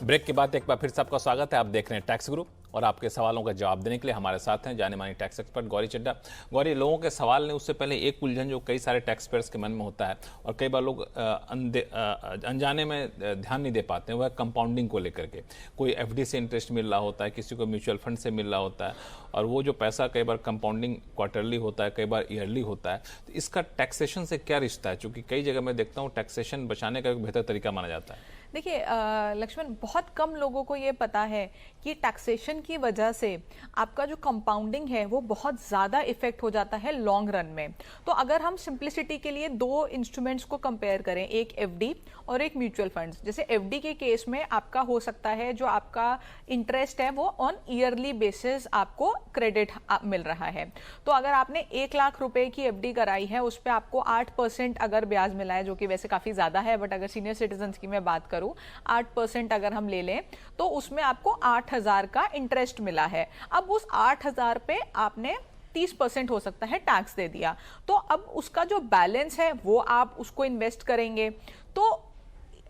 Break के बाद एक बार फिर से आपका स्वागत है। आप देख रहे हैं टैक्स गुरु और आपके सवालों का जवाब देने के लिए हमारे साथ हैं जाने मानी टैक्स एक्सपर्ट गौरी चड्ढा। गौरी, लोगों के सवाल ने उससे पहले एक उलझन जो कई सारे टैक्स पेयर्स के मन में होता है और कई बार लोग अनजाने में ध्यान नहीं दे पाते हैं, वह कंपाउंडिंग को लेकर के। कोई एफडी से इंटरेस्ट मिल रहा होता है, किसी को म्यूचुअल फंड से मिल रहा होता है, और वो जो पैसा कई बार कंपाउंडिंग क्वार्टरली होता है, कई बार ईयरली होता है। तो इसका टैक्सेशन से क्या रिश्ता है? क्योंकि कई जगह मैं देखता हूँ टैक्सेशन बचाने का एक बेहतर तरीका माना जाता है। देखिए लक्ष्मण, बहुत कम लोगों को ये पता है कि टैक्सेशन की वजह से आपका जो कंपाउंडिंग है वो बहुत ज़्यादा इफेक्ट हो जाता है लॉन्ग रन में। तो अगर हम सिंप्लिसिटी के लिए दो इंस्ट्रूमेंट्स को कंपेयर करें, एक एफडी और एक म्यूचुअल फंड्स। जैसे एफडी के केस में आपका हो सकता है जो आपका इंटरेस्ट है वो ऑन ईयरली बेसिस आपको क्रेडिट मिल रहा है। तो अगर आपने 1 लाख रुपए की एफडी कराई है, उस पर आपको 8% अगर ब्याज मिला है, जो कि वैसे काफ़ी ज़्यादा है, बट अगर सीनियर सिटीजन की मैं बात करूँ 8% अगर हम ले लें तो उसमें आपको 8,000 का इंटरेस्ट मिला है। अब उस 8,000 पे आपने 30% हो सकता है टैक्स दे दिया, तो अब उसका जो बैलेंस है वो आप उसको इन्वेस्ट करेंगे। तो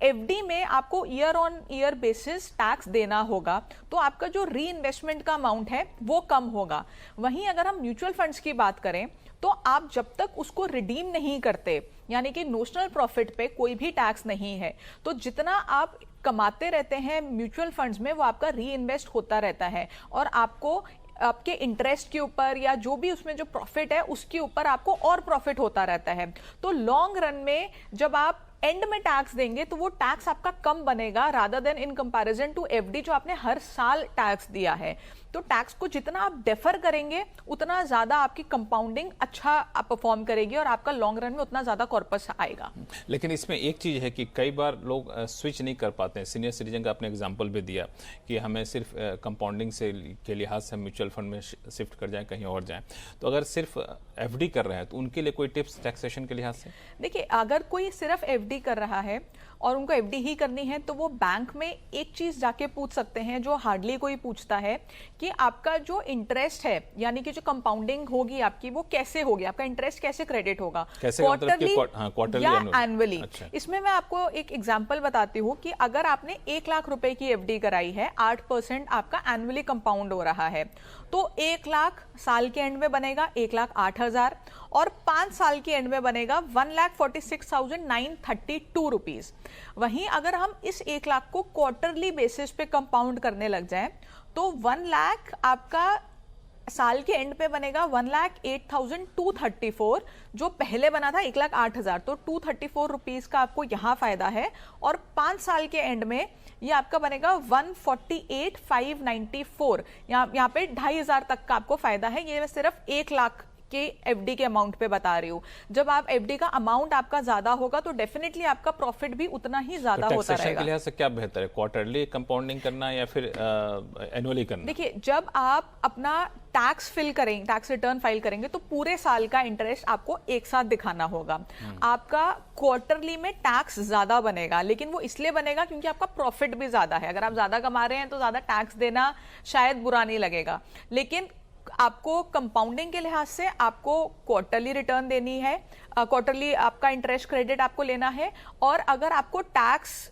एफडी में आपको year on year basis tax देना होगा, तो आपका जो री इन्वेस्टमेंट का अमाउंट है वो कम होगा। वहीं अगर हम म्यूचुअल फंड्स की बात करें तो आप जब तक उसको रिडीम नहीं करते, यानी कि नोशनल प्रॉफिट पे कोई भी टैक्स नहीं है, तो जितना आप कमाते रहते हैं म्यूचुअल फंड्स में वो आपका री इन्वेस्ट होता रहता है और आपको आपके इंटरेस्ट के ऊपर या जो भी उसमें जो प्रॉफिट है उसके ऊपर आपको और प्रॉफिट होता रहता है। तो लॉन्ग रन में जब आप एंड में टैक्स देंगे तो वो टैक्स आपका कम बनेगा rather than in comparison to FD जो आपने हर साल टैक्स दिया है। तो टैक्स को जितना आप डेफर करेंगे उतना ज्यादा आपकी कंपाउंडिंग अच्छा परफॉर्म करेगी और आपका लॉन्ग रन में उतना ज्यादा कॉर्पस आएगा। लेकिन इसमें एक चीज़ है कि कई बार लोग स्विच नहीं कर पाते हैं। सीनियर सिटीजन का आपने एग्जांपल भी दिया कि हमें सिर्फ कंपाउंडिंग से के लिहाज से म्यूचुअल फंड में शिफ्ट कर जाएं, कहीं और जाएं। तो अगर सिर्फ एफडी कर रहे हैं तो उनके लिए कोई टिप्स टैक्सेशन के लिहाज से? देखिए, अगर कोई सिर्फ एफडी कर रहा है और उनको एफडी ही करनी है तो वो बैंक में एक चीज जाके पूछ सकते हैं जो हार्डली कोई पूछता है कि आपका जो इंटरेस्ट है, यानी कि जो कंपाउंडिंग होगी आपकी, वो कैसे होगी, आपका इंटरेस्ट कैसे क्रेडिट होगा, क्वार्टरली या एनुअली। अच्छा। इसमें मैं आपको एक एग्जांपल बताती हूँ कि अगर आपने 1 लाख रुपए की एफडी कराई है, 8% आपका एनुअली कंपाउंड हो रहा है, तो 1 लाख साल के एंड में बनेगा 1,08,000 और 5 साल के एंड में बनेगा 1,46,932 रुपीज। वहीं अगर हम इस 1 लाख को क्वार्टरली बेसिस पे कंपाउंड करने लग जाएं तो 1 लाख आपका साल के एंड पे बनेगा 1,08,234, जो पहले बना था 1,08,000। तो 234 रुपीज का आपको यहाँ फायदा है और 5 साल के एंड में ये आपका बनेगा 148,594। यहाँ पे 2,500 तक का आपको फायदा है। ये मैं सिर्फ 1 लाख के एफडी के अमाउंट पे बता रही हूँ। जब आप एफडी का अमाउंट आपका ज्यादा होगा तो डेफिनेटली आपका प्रॉफिट भी उतना ही ज्यादा होता रहेगा। के लिहाज से क्या बेहतर है, क्वार्टरली कंपाउंडिंग करना या फिर एनुअली करना? देखिए, जब आप अपना टैक्स फिल करेंगे, टैक्स रिटर्न फाइल करेंगे, तो पूरे साल का इंटरेस्ट आपको एक साथ दिखाना होगा। आपका क्वार्टरली में टैक्स ज्यादा बनेगा, लेकिन वो इसलिए बनेगा क्योंकि आपका प्रॉफिट भी ज्यादा है। अगर आप ज्यादा कमा रहे हैं तो ज्यादा टैक्स देना शायद बुरा नहीं लगेगा, लेकिन आपको कंपाउंडिंग के लिहाज से आपको क्वार्टरली रिटर्न देनी है, क्वार्टरली आपका इंटरेस्ट क्रेडिट आपको लेना है। और अगर आपको टैक्स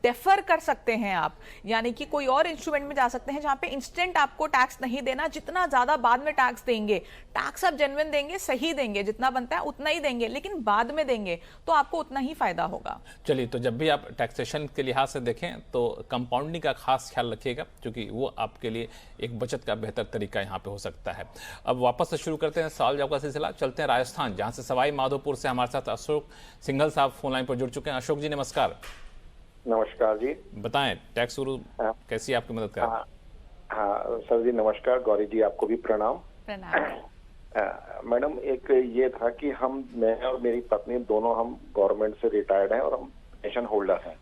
डेफर कर सकते हैं आप, यानी कि कोई और इंस्ट्रूमेंट में जा सकते हैं जहां पे इंस्टेंट आपको टैक्स नहीं देना, जितना ज्यादा बाद में टैक्स देंगे, टैक्स आप जेन्युइन देंगे, सही देंगे, जितना बनता है उतना ही देंगे, लेकिन बाद में देंगे तो आपको उतना ही फायदा होगा। चलिए, तो जब भी आप टैक्सेशन के लिहाज से देखें तो कंपाउंडिंग का खास ख्याल रखिएगा, क्योंकि वो आपके लिए एक बचत का बेहतर तरीका यहाँ पे हो सकता है। अब वापस से शुरू करते हैं सवाल जवाब का सिलसिला। चलते हैं राजस्थान, जहाँ से सवाई माधोपुर से हमारे साथ अशोक सिंघल साहब फोन लाइन पर जुड़ चुके हैं। अशोक जी नमस्कार। नमस्कार जी, बताएं टैक्स गुरु कैसी आपकी मदद कर? हाँ सर जी नमस्कार। गौरी जी आपको भी प्रणाम। मैडम, एक ये था कि मैं और मेरी पत्नी दोनों हम गवर्नमेंट से रिटायर्ड हैं और हम पेंशन होल्डर हैं।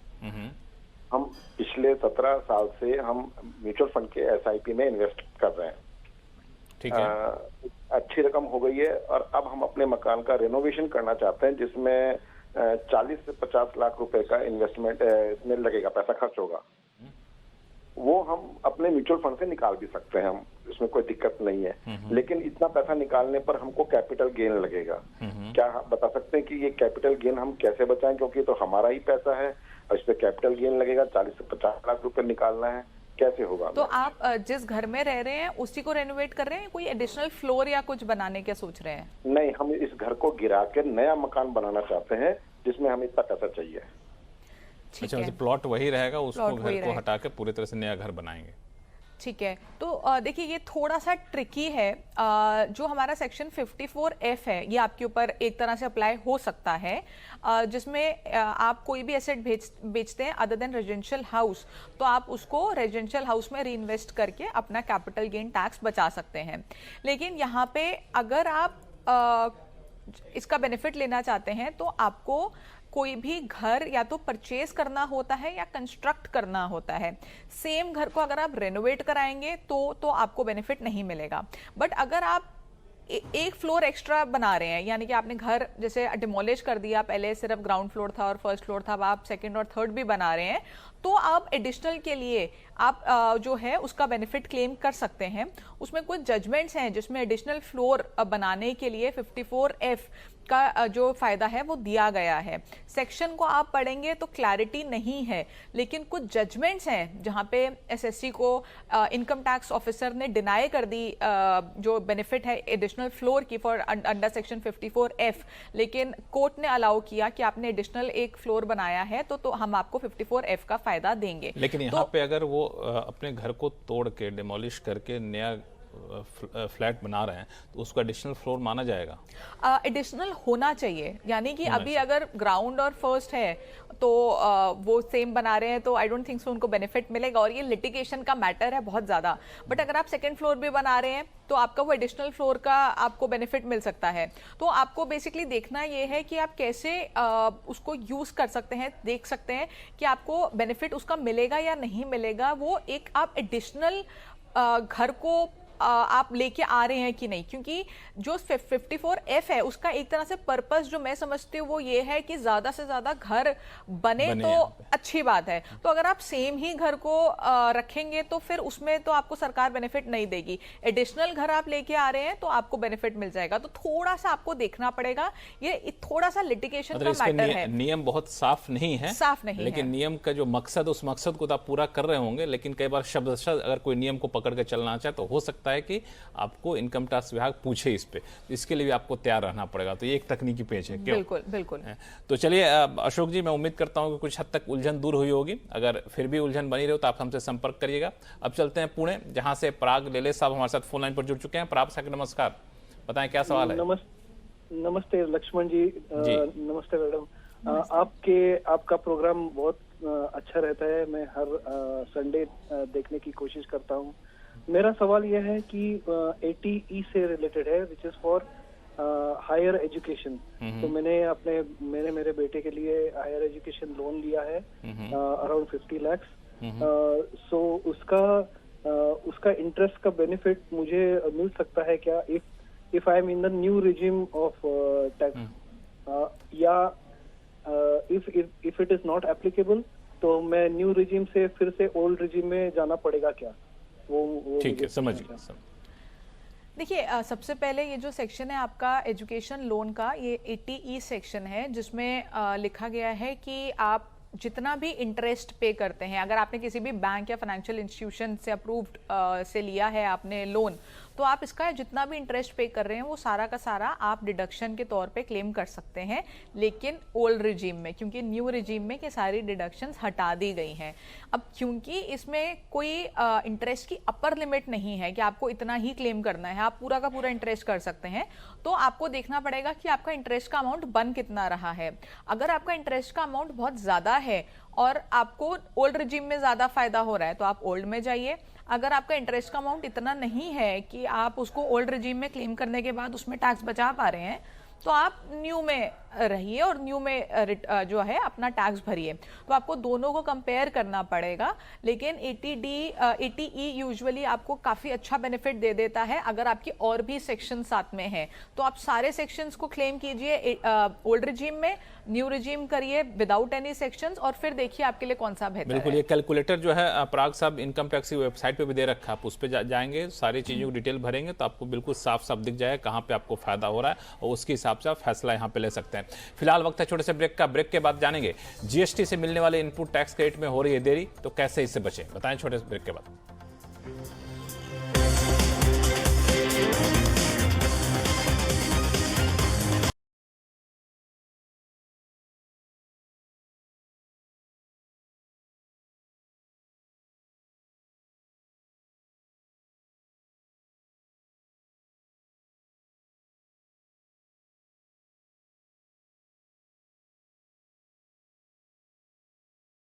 हम पिछले 17 साल से हम म्यूचुअल फंड के SIP में इन्वेस्ट कर रहे हैं। ठीक है। अच्छी रकम हो गई है और अब हम अपने मकान का रेनोवेशन करना चाहते हैं, जिसमें 40 से 50 लाख रुपए का इन्वेस्टमेंट इसमें लगेगा, पैसा खर्च होगा। वो हम अपने म्यूचुअल फंड से निकाल भी सकते हैं, हम इसमें कोई दिक्कत नहीं है। लेकिन इतना पैसा निकालने पर हमको कैपिटल गेन लगेगा। क्या आप बता सकते हैं कि ये कैपिटल गेन हम कैसे बचाएं, क्योंकि तो हमारा ही पैसा है, और इस पे कैपिटल गेन लगेगा, 40 से 50 लाख रुपए निकालना है, कैसे होगा? तो आप जिस घर में रह रहे हैं उसी को रेनोवेट कर रहे हैं, कोई एडिशनल फ्लोर या कुछ बनाने के सोच रहे हैं? नहीं, हम इस घर को गिरा के नया मकान बनाना चाहते हैं जिसमें हमें इतना पैसा चाहिए। ठीक अच्छा, है, मतलब प्लॉट वही रहेगा, उसको प्लॉट वही घर को रहेगा। हटा के पूरी तरह से नया घर बनाएंगे। ठीक है। तो देखिए ये थोड़ा सा ट्रिकी है। जो हमारा सेक्शन 54F है ये आपके ऊपर एक तरह से अप्लाई हो सकता है, जिसमें आप कोई भी एसेट बेचते हैं अदर देन रेजिडेंशियल हाउस, तो आप उसको रेजिडेंशियल हाउस में री इन्वेस्ट करके अपना कैपिटल गेन टैक्स बचा सकते हैं। लेकिन यहाँ पे अगर आप इसका बेनिफिट लेना चाहते हैं तो आपको कोई भी घर या तो परचेज करना होता है या कंस्ट्रक्ट करना होता है। सेम घर को अगर आप रेनोवेट कराएंगे तो आपको बेनिफिट नहीं मिलेगा। बट अगर आप एक फ्लोर एक्स्ट्रा बना रहे हैं, यानी कि आपने घर जैसे डिमोलिश कर दिया, पहले सिर्फ ग्राउंड फ्लोर था और फर्स्ट फ्लोर था, अब आप सेकंड और थर्ड भी बना रहे हैं, तो आप एडिशनल के लिए आप जो है उसका बेनिफिट क्लेम कर सकते हैं। उसमें कुछ जजमेंट्स हैं जिसमें एडिशनल फ्लोर बनाने के लिए 54F का जो फायदा है वो दिया गया है। सेक्शन को आप पढ़ेंगे तो क्लैरिटी नहीं है, लेकिन कुछ जजमेंट्स हैं जहां पे एसएससी को इनकम टैक्स ऑफिसर ने डिनाई कर दी जो बेनिफिट है एडिशनल फ्लोर की फॉर अंडर सेक्शन 54F, लेकिन कोर्ट ने अलाउ किया कि आपने एडिशनल एक फ्लोर बनाया है तो हम आपको 54F का फायदा देंगे। लेकिन यहाँ पे अगर वो अपने घर को तोड़ के डिमोलिश करके नया फ्लैट बना रहे हैं तो उसको एडिशनल फ्लोर माना जाएगा? एडिशनल होना चाहिए, यानी कि अभी अगर ग्राउंड और फर्स्ट है तो वो सेम बना रहे हैं तो आई डोंट थिंक सो उनको बेनिफिट मिलेगा, और ये लिटिगेशन का मैटर है बहुत ज्यादा। बट अगर आप सेकंड फ्लोर भी बना रहे हैं तो आपका वो एडिशनल फ्लोर का आपको बेनिफिट मिल सकता है। तो आपको बेसिकली देखना ये है कि आप कैसे उसको यूज कर सकते हैं, देख सकते हैं कि आपको बेनिफिट उसका मिलेगा या नहीं मिलेगा। वो एक आप एडिशनल घर को आप लेके आ रहे हैं कि नहीं, क्योंकि जो 54F है उसका एक तरह से पर्पस जो मैं समझती हूँ वो ये है कि ज्यादा से ज्यादा घर बने तो अच्छी बात है। तो अगर आप सेम ही घर को रखेंगे तो फिर उसमें तो आपको सरकार बेनिफिट नहीं देगी। एडिशनल घर आप लेके आ रहे हैं तो आपको बेनिफिट मिल जाएगा। तो थोड़ा सा आपको देखना पड़ेगा, ये थोड़ा सा लिटिगेशन का मैटर है। नियम बहुत साफ नहीं है, साफ नहीं लेकिन है। नियम का जो मकसद, उस मकसद को तो आप पूरा कर रहे होंगे, लेकिन कई बार शब्द अगर कोई नियम को पकड़ के चलना चाहे तो हो सकता है कि आपको इनकम टैक्स विभाग पूछे इस पे, तो इसके लिए भी आपको तैयार रहना पड़ेगा। तो ये एक तकनीकी पेच है। क्यों? बिल्कुल बिल्कुल। तो चलिए अशोक जी, मैं उम्मीद करता हूं कि कुछ हद तक उलझन दूर हुई होगी। अगर फिर भी उलझन बनी रहे तो आप हमसे संपर्क करिएगा। अब चलते हैं पुणे, जहां से पराग लेले साहब हमारे साथ फोन लाइन पर जुड़ चुके हैं। पराग साहब नमस्कार, बताएं क्या सवाल है? नमस्ते लक्ष्मण जी। नमस्ते मैडम। आपका प्रोग्राम बहुत अच्छा रहता है, मैं हर संडे देखने की कोशिश करता हूँ। मेरा सवाल यह है कि 80E से रिलेटेड है, which is for higher education. तो मैंने मेरे बेटे के लिए हायर एजुकेशन लोन लिया है अराउंड 50 लाख। सो उसका इंटरेस्ट का बेनिफिट मुझे मिल सकता है क्या if I am in the new regime of tax, या if it is not applicable तो मैं न्यू रिजिम से फिर से ओल्ड रिजिम में जाना पड़ेगा क्या? वो ठीक है, समझ गया। देखिए, सबसे पहले ये जो सेक्शन है आपका एजुकेशन लोन का, ये 80E सेक्शन है, जिसमें लिखा गया है कि आप जितना भी इंटरेस्ट पे करते हैं, अगर आपने किसी भी बैंक या फाइनेंशियल इंस्टीट्यूशन से अप्रूव्ड से लिया है आपने लोन, तो आप इसका जितना भी इंटरेस्ट पे कर रहे हैं वो सारा का सारा आप डिडक्शन के तौर पे क्लेम कर सकते हैं, लेकिन ओल्ड रिजीम में, क्योंकि न्यू रिजीम में कि सारी डिडक्शंस हटा दी गई हैं। अब क्योंकि इसमें कोई इंटरेस्ट की अपर लिमिट नहीं है कि आपको इतना ही क्लेम करना है, आप पूरा का पूरा इंटरेस्ट कर सकते हैं, तो आपको देखना पड़ेगा कि आपका इंटरेस्ट का अमाउंट बन कितना रहा है। अगर आपका इंटरेस्ट का अमाउंट बहुत ज्यादा है और आपको ओल्ड रिजीम में ज्यादा फायदा हो रहा है तो आप ओल्ड में जाइए। अगर आपका इंटरेस्ट का अमाउंट इतना नहीं है कि आप उसको ओल्ड रिजीम में क्लेम करने के बाद उसमें टैक्स बचा पा रहे हैं तो आप न्यू में रहिए और न्यू में जो है अपना टैक्स भरिए। तो आपको दोनों को कंपेयर करना पड़ेगा, लेकिन 80E यूजुअली आपको काफी अच्छा बेनिफिट दे देता है। अगर आपकी और भी सेक्शन साथ में है तो आप सारे सेक्शंस को क्लेम कीजिए ओल्ड रिजीम में, न्यू रिजीम करिए विदाउट एनी सेक्शंस, और फिर देखिए आपके लिए कौन सा बेहतर है। बिल्कुल, ये कैलकुलेटर जो है पराग साहब इनकम टैक्स की वेबसाइट पे भी दे रखा है, आप उस पर जाएंगे, सारी चीजों को डिटेल भरेंगे तो आपको बिल्कुल साफ साफ दिख जाएगा कहाँ पे आपको फायदा हो रहा है और उसके हिसाब से आप फैसला यहाँ पे ले सकते हैं। हैं। फिलहाल वक्त है छोटे से ब्रेक का। ब्रेक के बाद जानेंगे जीएसटी से मिलने वाले इनपुट टैक्स क्रेडिट में हो रही है देरी, तो कैसे इससे बचें, बताएं छोटे से ब्रेक के बाद।